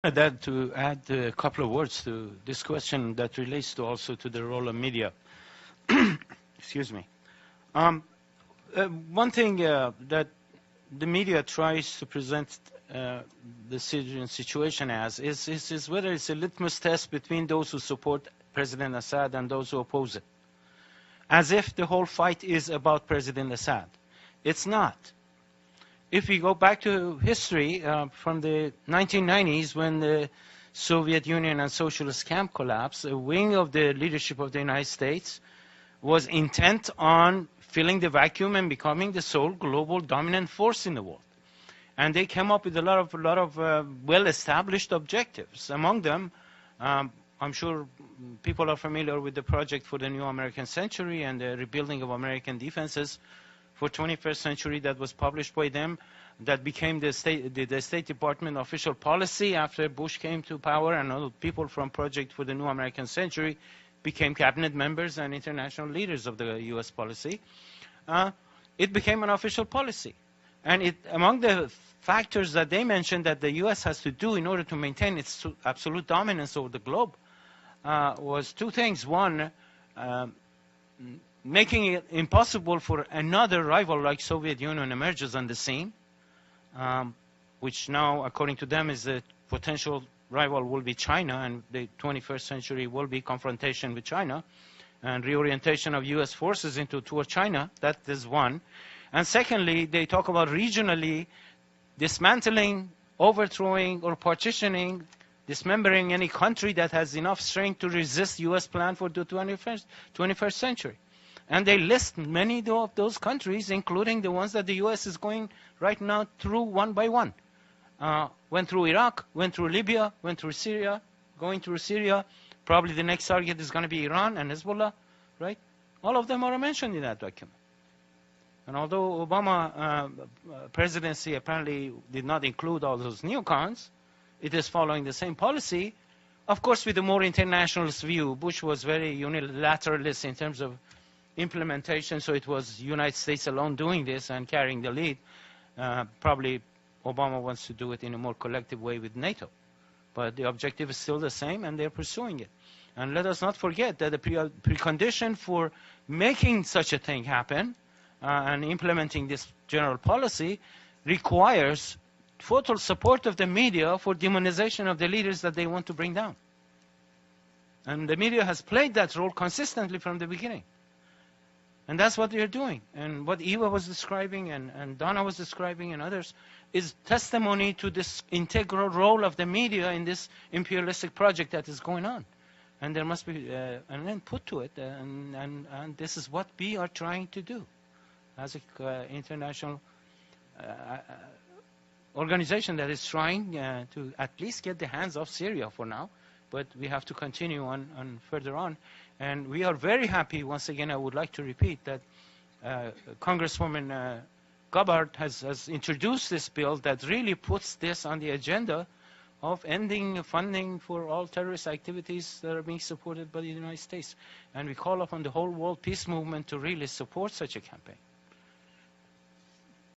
That to add a couple of words to this question that relates to also to the role of media. Excuse me. One thing that the media tries to present the Syrian situation as is whether it's a litmus test between those who support President Assad and those who oppose it. As if the whole fight is about President Assad. It's not. If we go back to history from the 1990s when the Soviet Union and socialist camp collapsed, a wing of the leadership of the United States was intent on filling the vacuum and becoming the sole global dominant force in the world. And they came up with a lot of well-established objectives. Among them, I'm sure people are familiar with the project for the new American century and the rebuilding of American defenses for 21st century that was published by them, that became the State Department official policy after Bush came to power, and all people from Project for the New American Century became cabinet members and international leaders of the U.S. policy. It became an official policy. And among the factors that they mentioned that the U.S. has to do in order to maintain its absolute dominance over the globe was two things. One, making it impossible for another rival like Soviet Union emerges on the scene, which now, according to them, is the potential rival will be China, and the 21st century will be confrontation with China and reorientation of U.S. forces toward China. That is one. And secondly, they talk about regionally dismantling, overthrowing, or partitioning, dismembering any country that has enough strength to resist U.S. plan for the 21st century. And they list many of those countries, including the ones that the U.S. is going right now through one by one. Went through Iraq, went through Libya, went through Syria, going through Syria. Probably the next target is going to be Iran and Hezbollah, right? All of them are mentioned in that document. And although Obama presidency apparently did not include all those neocons, it is following the same policy, of course with a more internationalist view. Bush was very unilateralist in terms of implementation, so it was United States alone doing this and carrying the lead. Probably Obama wants to do it in a more collective way with NATO. But the objective is still the same, and they're pursuing it. And let us not forget that the precondition for making such a thing happen and implementing this general policy requires total support of the media for demonization of the leaders that they want to bring down. And the media has played that role consistently from the beginning. And that's what they're doing. And what Eva was describing and Donna was describing and others is testimony to this integral role of the media in this imperialistic project that is going on. And there must be an end put to it. And this is what we are trying to do as an international organization that is trying to at least get the hands off Syria for now. But we have to continue on further on. And we are very happy, once again, I would like to repeat that Congresswoman Gabbard has introduced this bill that really puts this on the agenda of ending funding for all terrorist activities that are being supported by the United States. And we call upon the whole world peace movement to really support such a campaign.